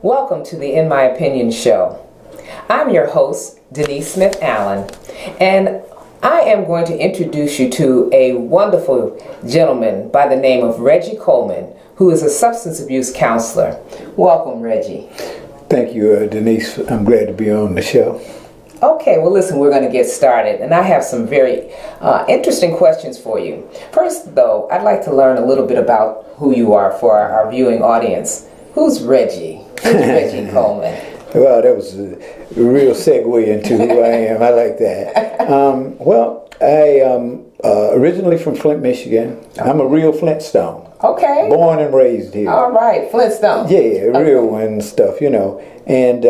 Welcome to the In My Opinion show. I'm your host, Denise Smith-Allen, and I am going to introduce you to a wonderful gentleman by the name of Reggie Coleman, who is a substance abuse counselor. Welcome, Reggie. Thank you, Denise. I'm glad to be on the show. Okay, well listen, we're going to get started, and I have some very interesting questions for you. First, though, I'd like to learn a little bit about who you are for our viewing audience. Who's Reggie? Who's Reggie Coleman? Well, that was a real segue into who I am. I like that. I am originally from Flint, Michigan. I'm a real Flintstone. Okay. Born and raised here. All right, Flintstone. Yeah, real one stuff, you know. And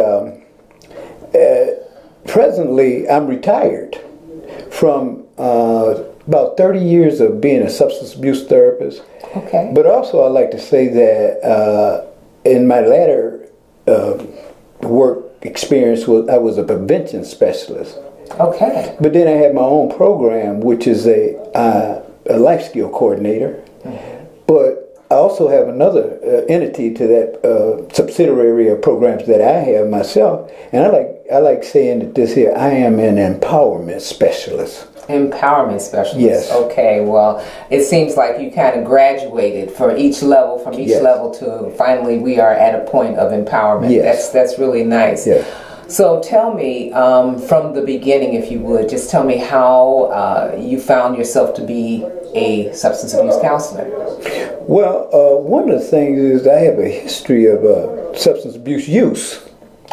presently, I'm retired from about 30 years of being a substance abuse therapist. Okay. But also, I like to say that in my latter work experience, I was a prevention specialist. Okay. But then I had my own program, which is a life skill coordinator. Mm-hmm. But I also have another entity to that subsidiary of programs that I have myself, and I like saying that this here, I am an empowerment specialist. Empowerment specialist. Yes. Okay. Well, it seems like you kind of graduated from each level to finally we are at a point of empowerment. Yes. That's really nice. Yes. So tell me from the beginning, if you would, just tell me how you found yourself to be a substance abuse counselor. Well, one of the things is I have a history of substance abuse use.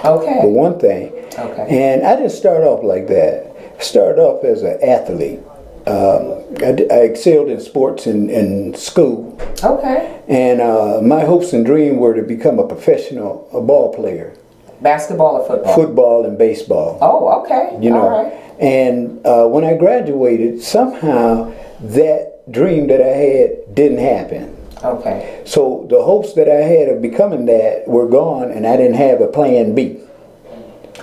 Okay. For one thing. Okay. And I didn't start off like that. I started off as an athlete. I excelled in sports in school. Okay. And my hopes and dreams were to become a professional ball player. Basketball or football? Football and baseball. Oh, okay. You know. All right. And when I graduated, somehow that dream that I had didn't happen. Okay. So the hopes that I had of becoming that were gone, and I didn't have a plan B.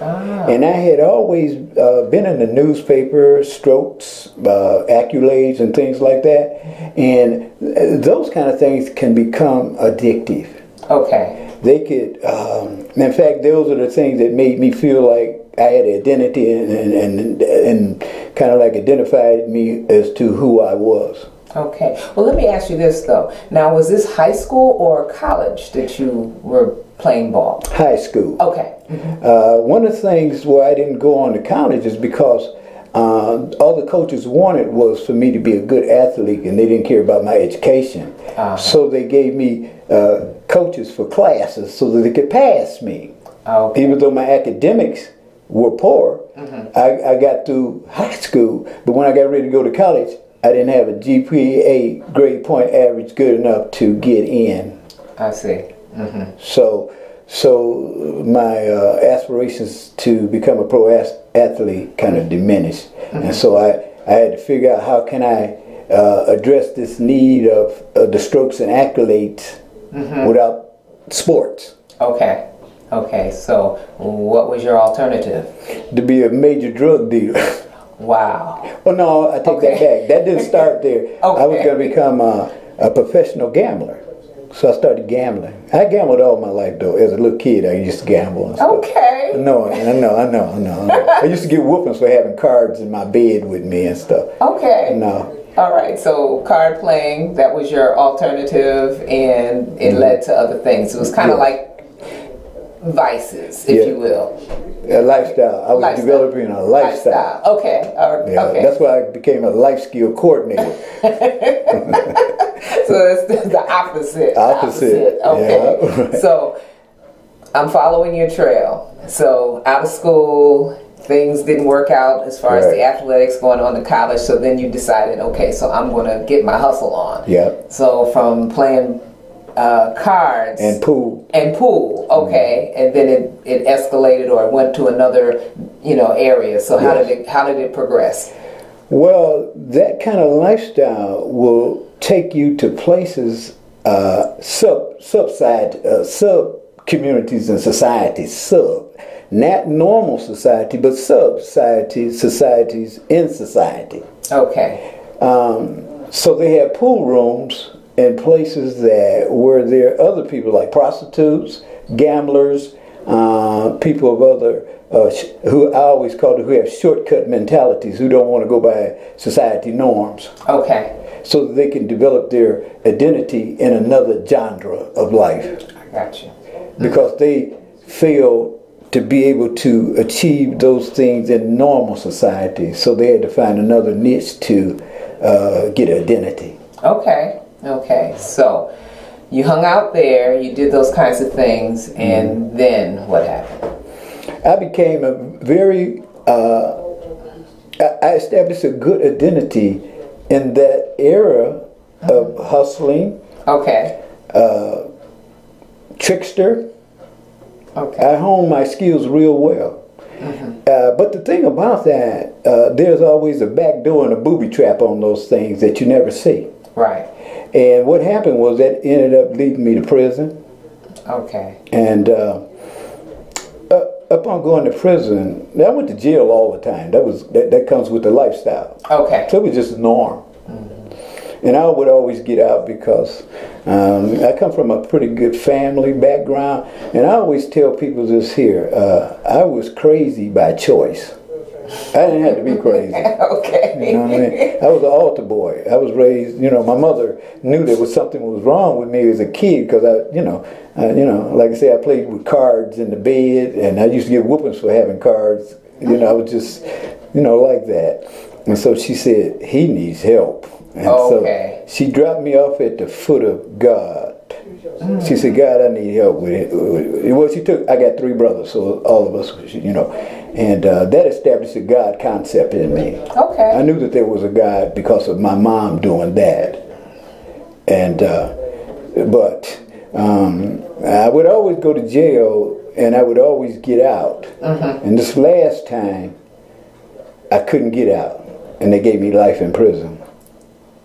Ah. And I had always been in the newspaper, strokes, accolades, and things like that. And those kind of things can become addictive. Okay. They could, in fact, those are the things that made me feel like I had an identity and kind of like identified me as to who I was. Okay. Well, let me ask you this, though. Now, was this high school or college that you were playing ball? High school. Okay. Mm-hmm. One of the things where I didn't go on to college is because all the coaches wanted was for me to be a good athlete, and they didn't care about my education. Uh-huh. So they gave me coaches for classes so that they could pass me. Okay. Even though my academics were poor, mm-hmm. I got through high school, but when I got ready to go to college, I didn't have a GPA grade point average good enough to get in. I see. Mm-hmm. So my aspirations to become a pro athlete kind of diminished. Mm-hmm. And so I had to figure out how can I address this need of the strokes and accolades mm-hmm. without sports. Okay. Okay. So what was your alternative? To be a major drug dealer. Wow. Oh no, I take that back. That didn't start there. Okay. I was going to become a professional gambler. So I started gambling. I gambled all my life, though. As a little kid, I used to gamble and stuff. Okay. I know. I used to get whoopings for having cards in my bed with me and stuff. Okay. No. All right. So card playing, that was your alternative, and it led to other things. It was kind of like vices, if you will. A lifestyle. I was developing a lifestyle. Okay. Okay. That's why I became a life skill coordinator. So it's the opposite. Opposite. Okay. Yeah, right. So I'm following your trail. So out of school, things didn't work out as far as the athletics, going on to college. So then you decided, okay, so I'm going to get my hustle on. Yeah. So from playing cards and pool, okay, and then it escalated or it went to another area. So how did it progress? Well, that kind of lifestyle will take you to places, sub communities and societies, not normal society, but societies in society. Okay. So they have pool rooms in places that where there are other people like prostitutes, gamblers, people of other who I always call it, who have shortcut mentalities, who don't want to go by society norms. Okay. So that they can develop their identity in another genre of life. I got you. Because they fail to be able to achieve those things in normal society. So they had to find another niche to get identity. Okay. Okay. So you hung out there, you did those kinds of things, and then what happened? I became a very, I established a good identity in that era of hustling. Okay. Trickster. Okay. I honed my skills real well. But the thing about that, there's always a back door and a booby trap on those things that you never see. Right. And what happened was that ended up leading me to prison. Okay. And upon going to prison, I went to jail all the time. That comes with the lifestyle. Okay. So it was just a norm. And I would always get out because I come from a pretty good family background. And I always tell people this here, I was crazy by choice. I didn't have to be crazy. Okay. You know what I mean? I was an altar boy. I was raised, my mother knew there was something was wrong with me as a kid because like I say, I played with cards in the bed and I used to get whoopings for having cards. I was just, like that. And so she said, he needs help. And so she dropped me off at the foot of God. She said, God, I need help with it. Well, I got 3 brothers, so all of us, and that established a God concept in me. Okay. I knew that there was a God because of my mom doing that. And, but I would always go to jail and I would always get out. And this last time, I couldn't get out. And they gave me life in prison.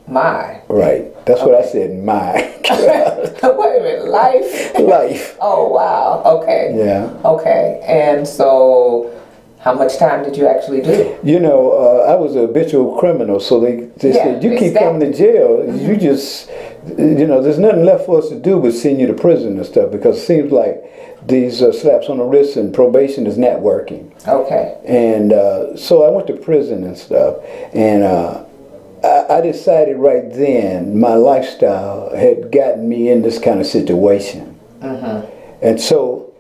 My. Right. That's what I said, my. Wait a minute, life? Life. Oh, wow. Okay. Yeah. Okay. And so, how much time did you actually do? I was a habitual criminal, so they said, you keep coming to jail, you just, there's nothing left for us to do but send you to prison and stuff, because it seems like these slaps on the wrist and probation is not working. Okay. And so I went to prison and stuff, and I decided right then my lifestyle had gotten me in this kind of situation. And so,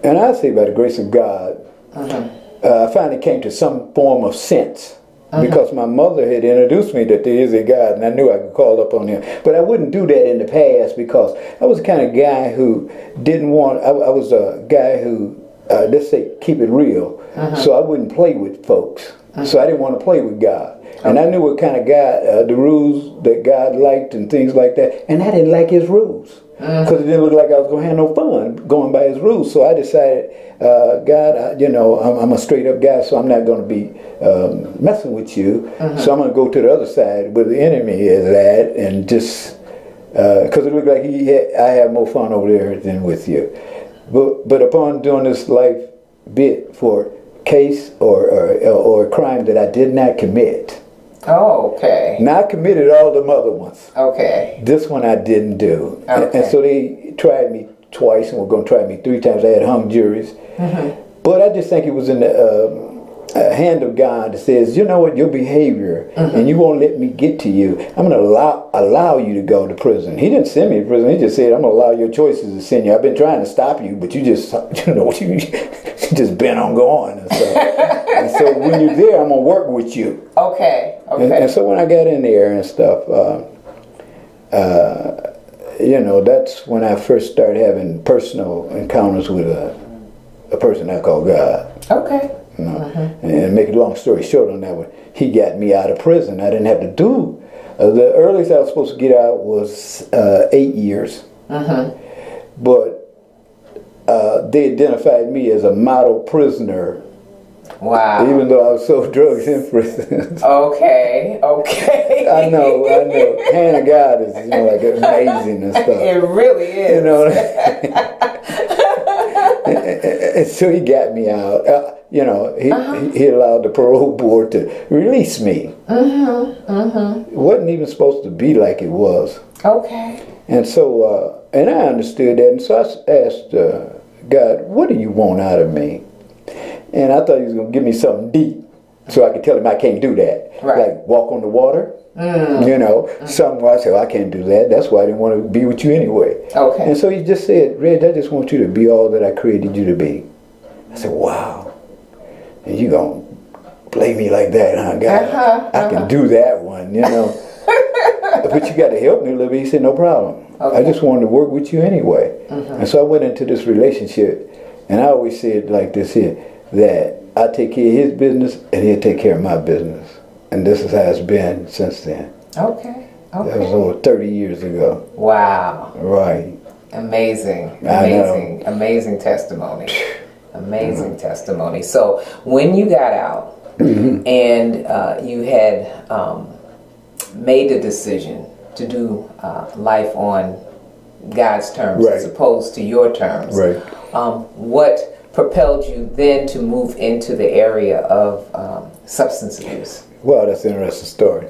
and I say by the grace of God, I finally came to some form of sense because my mother had introduced me that there is a God and I knew I could call up on him. But I wouldn't do that in the past because I was the kind of guy who didn't want, I was a guy who, let's say, keep it real. So I wouldn't play with folks. So I didn't want to play with God. And I knew what kind of guy, the rules that God liked and things like that. And I didn't like his rules. Because it didn't look like I was going to have no fun going by his rules. So I decided, God, I'm a straight up guy, so I'm not going to be messing with you. So I'm going to go to the other side where the enemy is at and just, because it looked like I have more fun over there than with you. But upon doing this life bit for case or a crime that I did not commit. Oh, okay. Now I committed all them other ones. Okay. This one I didn't do. Okay. And so they tried me twice and were going to try me 3 times. I had hung juries. But I just think it was in the hand of God that says, you know what, your behavior, and you won't let me get to you. I'm going to allow you to go to prison. He didn't send me to prison. He just said, I'm going to allow your choices to send you. I've been trying to stop you, but you just, you just bent on going. And and so when you're there, I'm going to work with you. Okay. And so when I got in there and stuff, that's when I first started having personal encounters with a person I call God. Okay. And make a long story short on that one, he got me out of prison. I didn't have to do, the earliest I was supposed to get out was 8 years. But they identified me as a model prisoner. Wow. Even though I was sold drugs in prison. Okay. I know. Hand of God is, like amazing and stuff. It really is. And so he got me out. you know, he allowed the parole board to release me. It wasn't even supposed to be like it was. Okay. And so, and I understood that. And so I asked God, what do you want out of me? And I thought he was going to give me something deep so I could tell him I can't do that. Right. Like walk on the water. You know, something where I said, I can't do that. That's why I didn't want to be with you anyway. Okay. And so he just said, Reg, I just want you to be all that I created you to be. I said, wow. And you gonna play me like that, huh, God? I can do that one, you know. But you got to help me a little bit. He said, no problem. Okay. I just wanted to work with you anyway. And so I went into this relationship, and I always said like this here, that I take care of his business, and he'll take care of my business. And this is how it's been since then. Okay. That was over 30 years ago. Wow. Right. Amazing. Amazing testimony. Amazing testimony. So when you got out and you had made the decision to do life on God's terms as opposed to your terms, what propelled you then to move into the area of substance abuse? Well, that's an interesting story.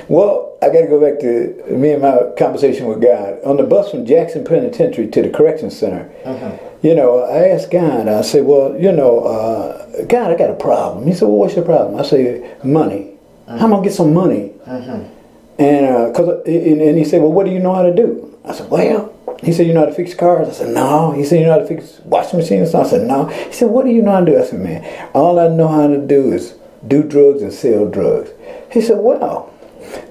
Well, I got to go back to me and my conversation with God. On the bus from Jackson Penitentiary to the Correction Center, you know, I asked God, I said, well, you know, God, I got a problem. He said, well, what's your problem? I said, money. How am I going to get some money? And he said, well, what do you know how to do? I said, well, he said, you know how to fix cars? I said, no. He said, you know how to fix washing machines? I said, no. He said, what do you know how to do? I said, man, all I know how to do is do drugs and sell drugs. He said, well,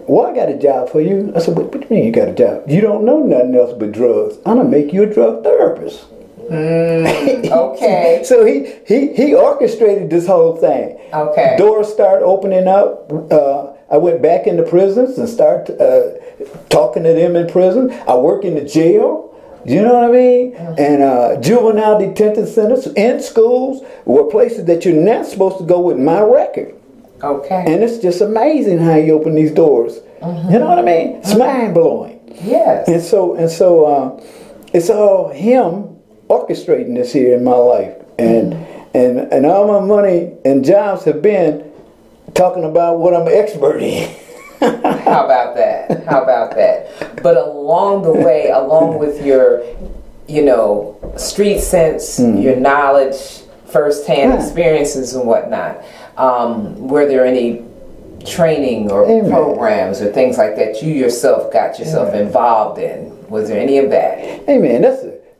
I got a job for you. I said, what do you mean you got a job? You don't know nothing else but drugs. I'm going to make you a drug therapist. Okay. So he orchestrated this whole thing. Okay. Doors started opening up. I went back into prisons and started talking to them in prison. I work in the jail. You know what I mean? And juvenile detention centers and schools were places that you're not supposed to go with my record. Okay. And it's just amazing how you open these doors. You know what I mean? It's mind blowing. Yes. And so it's all him orchestrating this here in my life. And all my money and jobs have been talking about what I'm an expert in. How about that? How about that? But along the way, along with your, you know, street sense, your knowledge, firsthand experiences and whatnot, were there any training or programs or things like that you yourself got yourself involved in? Was there any of that? Amen.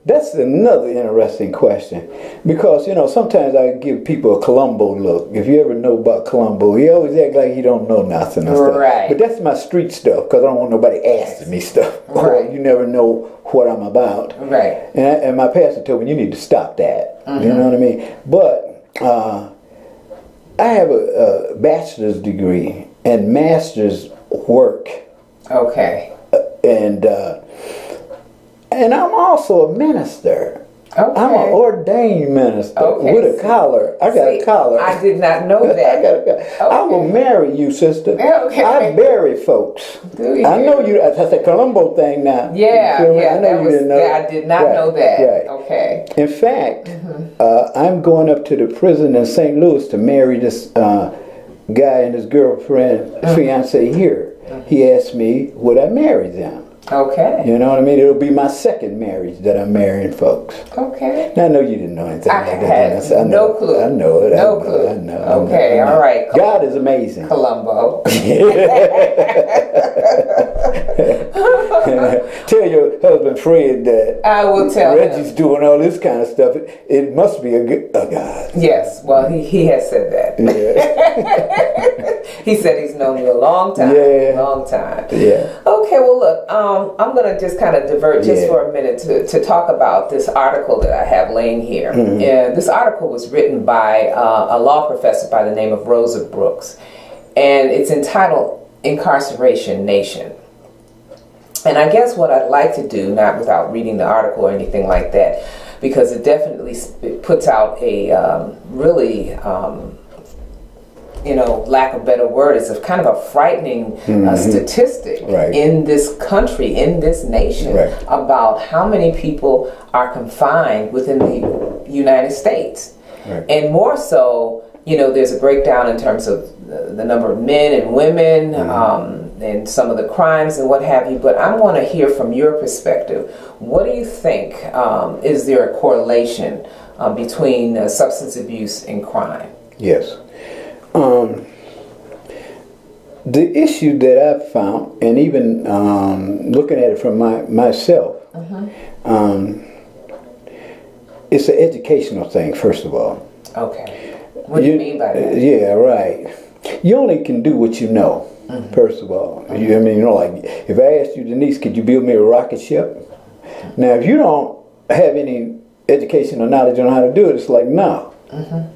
That's another interesting question, because, you know, sometimes I give people a Columbo look. If you ever know about Columbo, he always act like he don't know nothing and stuff. Right. But that's my street stuff, because I don't want nobody asking me stuff. Right. You never know what I'm about. Right. And my pastor told me, you need to stop that. You know what I mean? But I have a bachelor's degree and master's work. Okay. And I'm also a minister. Okay. I'm an ordained minister with a collar. I got a collar. I did not know that. I got a collar. I will marry you, sister. Okay. I bury folks. Do you? I know you. That's a Columbo thing now. Yeah, I know you didn't know. I did not know that. Right. Okay. In fact, I'm going up to the prison in St. Louis to marry this guy and his girlfriend, fiance here. He asked me would I marry them. Okay. You know what I mean? It'll be my second marriage that I'm marrying folks. Okay. Now, I know you didn't know anything like that. I had no clue. I know it. No clue. I know. Okay, all right. God is amazing. Columbo. Tell your husband Fred that I will tell Reggie's doing all this kind of stuff. It must be a God. Yes. Well, he has said that. Yeah. He said he's known you a long time. Yeah. Long time. Yeah. Okay. Well, look. I'm going to just kind of divert just for a minute to talk about this article that I have laying here. And this article was written by a law professor by the name of Rosa Brooks, and it's entitled "Incarceration Nation." And I guess what I'd like to do, not without reading the article or anything like that, because it definitely puts out a really you know, lack of a better word, is a kind of a frightening statistic in this country, in this nation, about how many people are confined within the United States. Right. And more so, you know, there's a breakdown in terms of the number of men and women, and some of the crimes and what have you. But I want to hear from your perspective. What do you think? Is there a correlation between substance abuse and crime? Yes. The issue that I've found, and even looking at it from myself, it's an educational thing, first of all. Okay. What do you mean by that? Yeah, right. You only can do what you know, first of all. I mean, you know, like, if I asked you, Denise, could you build me a rocket ship? Now, if you don't have any education or knowledge on how to do it, it's like, no.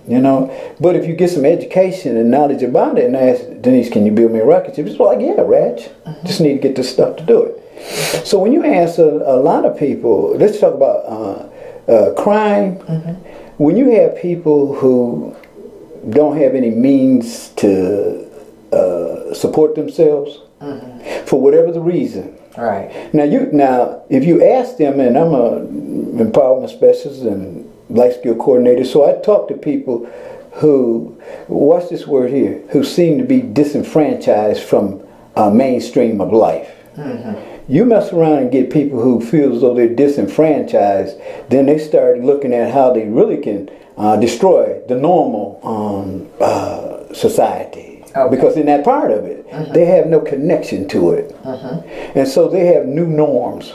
You know, but if you get some education and knowledge about it and ask Denise, can you build me a rocket ship? It's like, yeah, Reg, just need to get this stuff to do it. So when you ask a lot of people, let's talk about crime. When you have people who don't have any means to support themselves for whatever the reason. Right. Now, if you ask them, and I'm a empowerment specialist and life skill coordinator, so I talk to people who, watch this word here, who seem to be disenfranchised from mainstream of life. You mess around and get people who feel as though they're disenfranchised, then they start looking at how they really can destroy the normal society. Okay. Because in that part of it, they have no connection to it. And so they have new norms.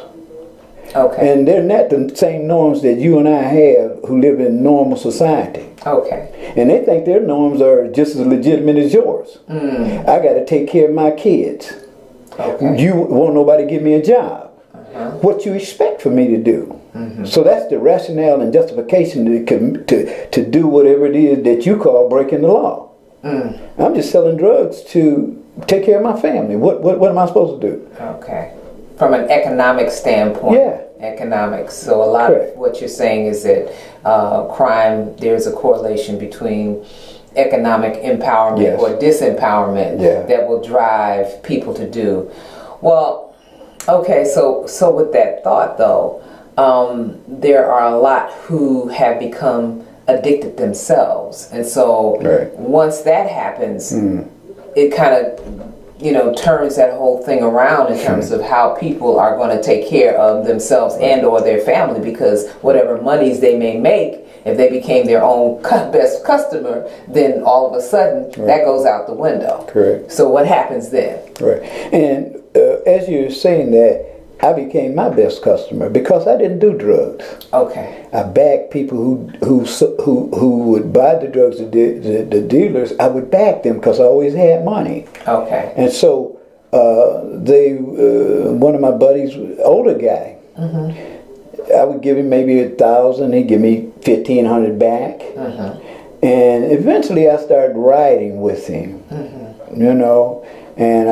Okay. And they're not the same norms that you and I have who live in normal society. Okay. And they think their norms are just as legitimate as yours. I got to take care of my kids. Okay. You won't nobody give me a job. What you expect for me to do? So that's the rationale and justification to do whatever it is that you call breaking the law. I'm just selling drugs to take care of my family. What am I supposed to do? Okay. From an economic standpoint. Yeah. Economics. So a lot of what you're saying is that crime, there's a correlation between economic empowerment or disempowerment that will drive people to do. Well, okay, so with that thought though, there are a lot who have become addicted themselves. And so once that happens, it kind of, you know, turns that whole thing around in terms of how people are going to take care of themselves and or their family, because whatever monies they may make, if they became their own best customer, then all of a sudden that goes out the window. Correct. So what happens then? Right. And as you're saying that, I became my best customer because I didn't do drugs. Okay. I backed people who would buy the drugs, the dealers. I would back them because I always had money. Okay. And so one of my buddies, older guy, I would give him maybe 1,000. He'd give me 1,500 back. And eventually I started riding with him, you know, and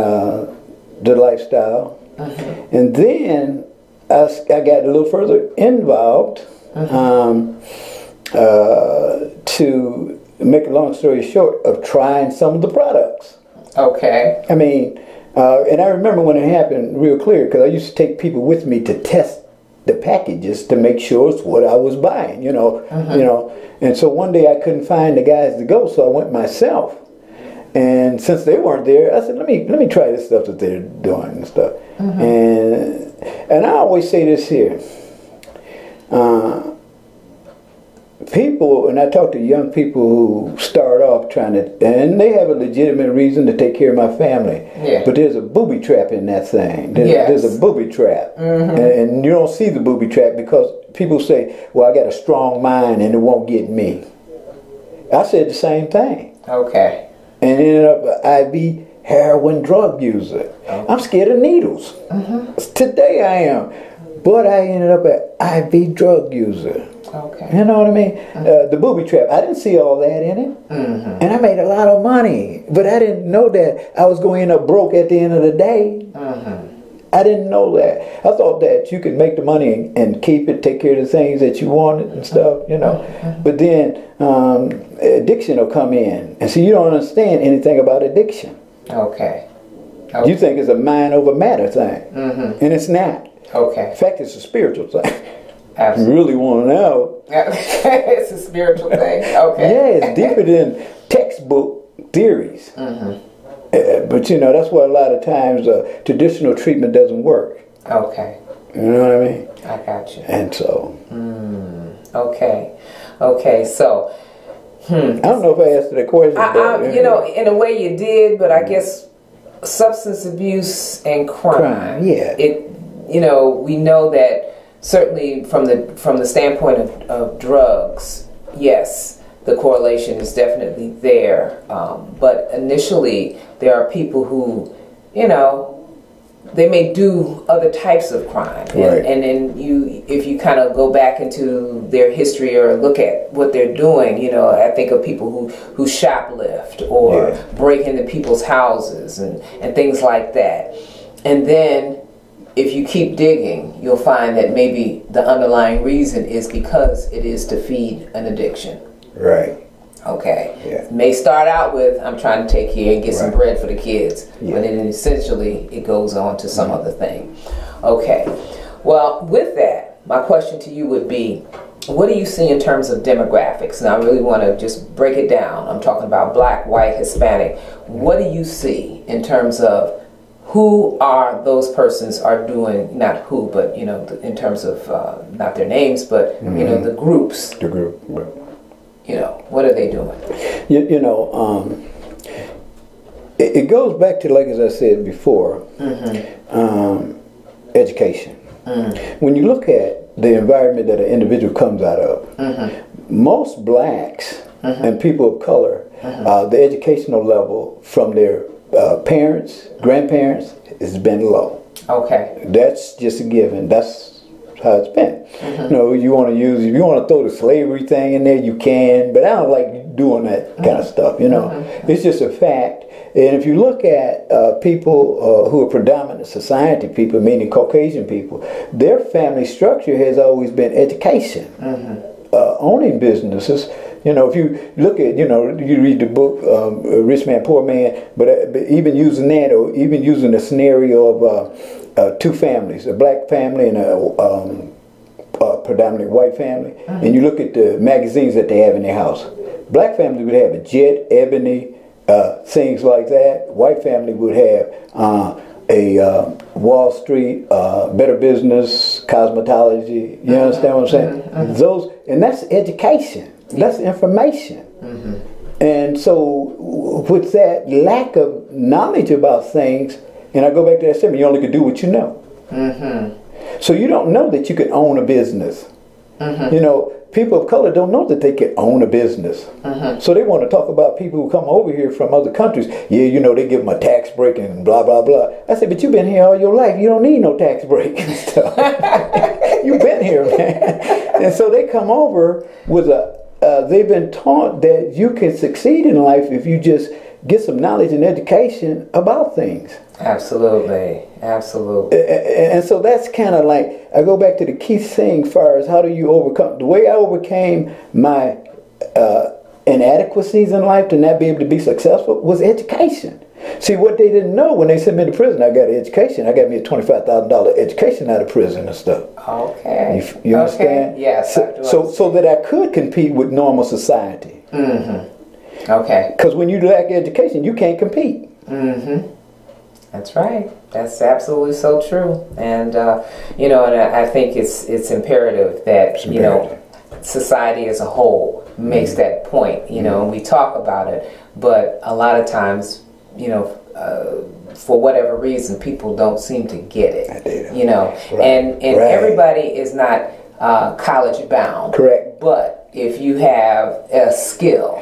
the lifestyle. And then I got a little further involved. To make a long story short, of trying some of the products. Okay. I mean, and I remember when it happened real clear, because I used to take people with me to test the packages to make sure it's what I was buying, you know. And so one day I couldn't find the guys to go, so I went myself. And since they weren't there, I said, let me try this stuff that they're doing and stuff. And I always say this here. People, and I talk to young people who start off trying to, and they have a legitimate reason to take care of my family. Yeah. But there's a booby trap in that thing. There's a booby trap. And you don't see the booby trap because people say, well, I got a strong mind and it won't get me. I said the same thing. Okay. And ended up an IV heroin drug user. I'm scared of needles. Today I am. But I ended up an IV drug user. Okay. You know what I mean? The booby trap. I didn't see all that in it. And I made a lot of money. But I didn't know that I was going to end up broke at the end of the day. I didn't know that. I thought that you could make the money and keep it, take care of the things that you wanted and stuff, you know. But then addiction will come in. And so you don't understand anything about addiction. Okay. You think it's a mind over matter thing. And it's not. Okay. In fact, it's a spiritual thing. Absolutely. You really want to know. It's a spiritual thing. Okay. Yeah, it's deeper than textbook theories. But you know, that's why a lot of times traditional treatment doesn't work. Okay. You know what I mean? I got you. And so. Okay. Okay. So. I don't know if I answered that question. You know, in a way you did, but I guess substance abuse and crime. Yeah. You know, we know that certainly from the standpoint of drugs, yes, the correlation is definitely there. But initially, there are people who, you know, they may do other types of crime, right. and then if you kind of go back into their history or look at what they're doing, you know, I think of people who shoplift or break into people's houses and things like that. And then if you keep digging, you'll find that maybe the underlying reason is because it is to feed an addiction. Right. Okay. Yeah. It may start out with, I'm trying to take care and get some bread for the kids, but then essentially it goes on to some other thing. Okay. Well, with that, my question to you would be, what do you see in terms of demographics? And I really want to just break it down. I'm talking about black, white, Hispanic. What do you see in terms of who are those persons are doing, not who, but, you know, in terms of not their names, but, you know, the groups. The group, right. You know, what are they doing? You know, it goes back to, like as I said before, education. When you look at the environment that an individual comes out of, most blacks and people of color, the educational level from their parents, grandparents, has been low. Okay. That's just a given. That's how it's been. You know, you want to use, if you want to throw the slavery thing in there, you can, but I don't like doing that kind of stuff, you know. It's just a fact. And if you look at people who are predominant society people, meaning Caucasian people, their family structure has always been education, owning businesses. You know, if you look at, you know, you read the book Rich Man, Poor Man, but even using that, or even using the scenario of two families, a black family and a predominantly white family, and you look at the magazines that they have in their house. Black family would have a Jet, Ebony, things like that. White family would have a Wall Street, Better Business, cosmetology. You understand what I'm saying? Those, and that's education. That's information. And so with that lack of knowledge about things, and I go back to that statement, you only can do what you know. So you don't know that you can own a business. You know, people of color don't know that they can own a business. So they want to talk about people who come over here from other countries. Yeah, you know, they give them a tax break and blah, blah, blah. I said, but you've been here all your life. You don't need no tax break and stuff. You've been here, man. And so they come over with they've been taught that you can succeed in life if you just get some knowledge and education about things. Absolutely. Absolutely. And so that's kind of like, I go back to the key thing as far as how do you overcome. The way I overcame my inadequacies in life to not be able to be successful was education. See, what they didn't know when they sent me to prison, I got an education. I got me a $25,000 education out of prison and stuff. Okay. You understand? Yes. So that I could compete with normal society. Okay. Because when you lack education, you can't compete. That's right. That's absolutely so true. And you know, and I think it's imperative that you know, society as a whole makes that point. You know, and we talk about it, but a lot of times, you know, for whatever reason, people don't seem to get it. You know, and everybody is not college bound. Correct. But if you have a skill,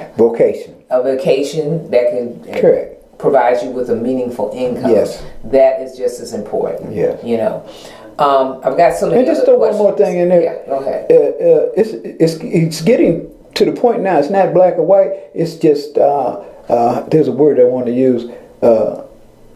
a vocation that can provide you with a meaniful income, that is just as important. You know, I've got so many. And just throw one more thing in there. Yeah, go ahead. It's getting to the point now. It's not black or white. It's just there's a word I want to use.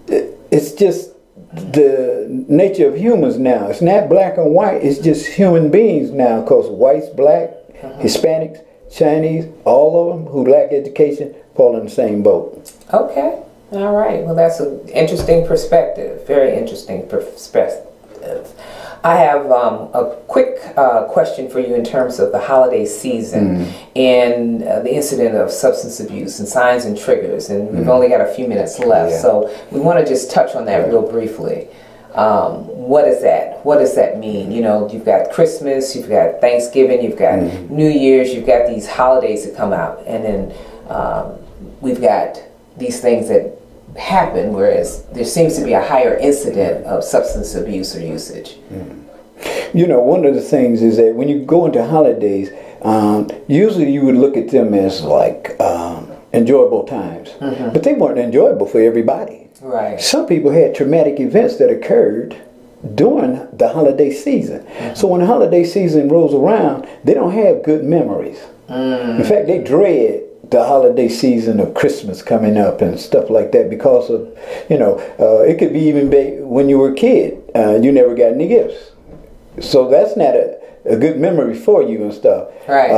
It's just the nature of humans now. It's not black and white. It's just human beings now. Because whites, black, Hispanics, Chinese, all of them who lack education fall in the same boat. Okay. All right. Well, that's an interesting perspective. Very interesting perspective. I have a quick question for you in terms of the holiday season and the incident of substance abuse and signs and triggers. And we've only got a few minutes left, so we want to just touch on that real briefly. What is that? What does that mean? You know, you've got Christmas, you've got Thanksgiving, you've got New Year's, you've got these holidays that come out, and then we've got these things that happen, whereas there seems to be a higher incident of substance abuse or usage. You know, one of the things is that when you go into holidays, usually you would look at them as like enjoyable times, but they weren't enjoyable for everybody. Right. Some people had traumatic events that occurred during the holiday season. So when the holiday season rolls around, they don't have good memories. In fact, they dread the holiday season of Christmas coming up and stuff like that because of, you know, it could be even when you were a kid, you never got any gifts. So that's not a good memory for you and stuff. Right.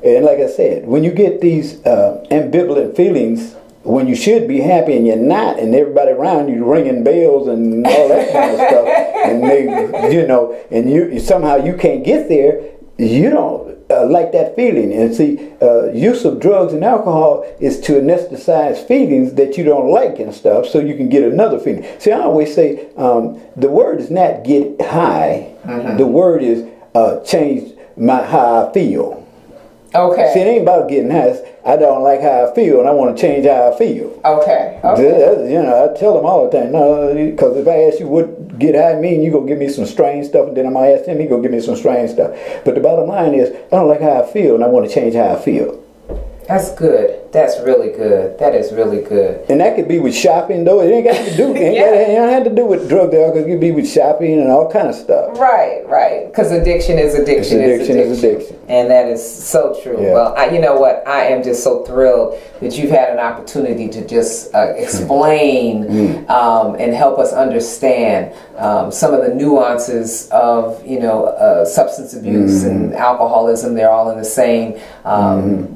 And like I said, when you get these ambivalent feelings, when you should be happy and you're not, and everybody around you ringing bells and all that kind of stuff, and they, you know, and you somehow you can't get there, you don't like that feeling. And see, use of drugs and alcohol is to anesthetize feelings that you don't like and stuff, so you can get another feeling. See, I always say the word is not get high. The word is change how I feel. Okay. See, it ain't about getting high. It's, I don't like how I feel, and I want to change how I feel. Okay. You know, I tell them all the time, no, because if I ask you what get high mean, you gonna give me some strange stuff, and then I'm gonna ask him, he gonna give me some strange stuff. But the bottom line is, I don't like how I feel, and I want to change how I feel. That's good. That's really good. That is really good. And that could be with shopping, though. It ain't got to do. It don't have to do with drug alcohol. It could be with shopping and all kind of stuff. Right, right. Because addiction is addiction. Is addiction. And that is so true. Yeah. Well, you know what? I am just so thrilled that you've had an opportunity to just explain and help us understand some of the nuances of, you know, substance abuse and alcoholism. They're all in the same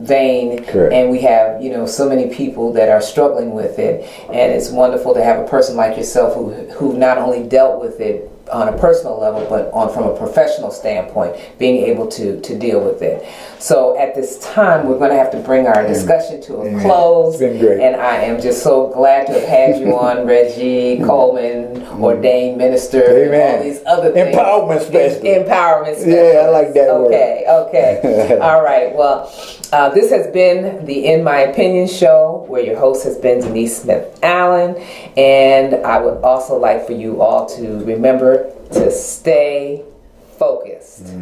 vein. Correct. And we have, you know, so many people that are struggling with it. And it's wonderful to have a person like yourself who not only dealt with it on a personal level, but from a professional standpoint, being able to deal with it. So at this time, we're going to have to bring our discussion to a close. It's been great. And I am just so glad to have had you on, Reggie Coleman, ordained minister, and all these other things. Empowerment specialist. Empowerment specialist. Yeah, I like that word. Okay. All right. Well, this has been the In My Opinion show, where your host has been Denise Smith Allen. And I would also like for you all to remember to stay focused.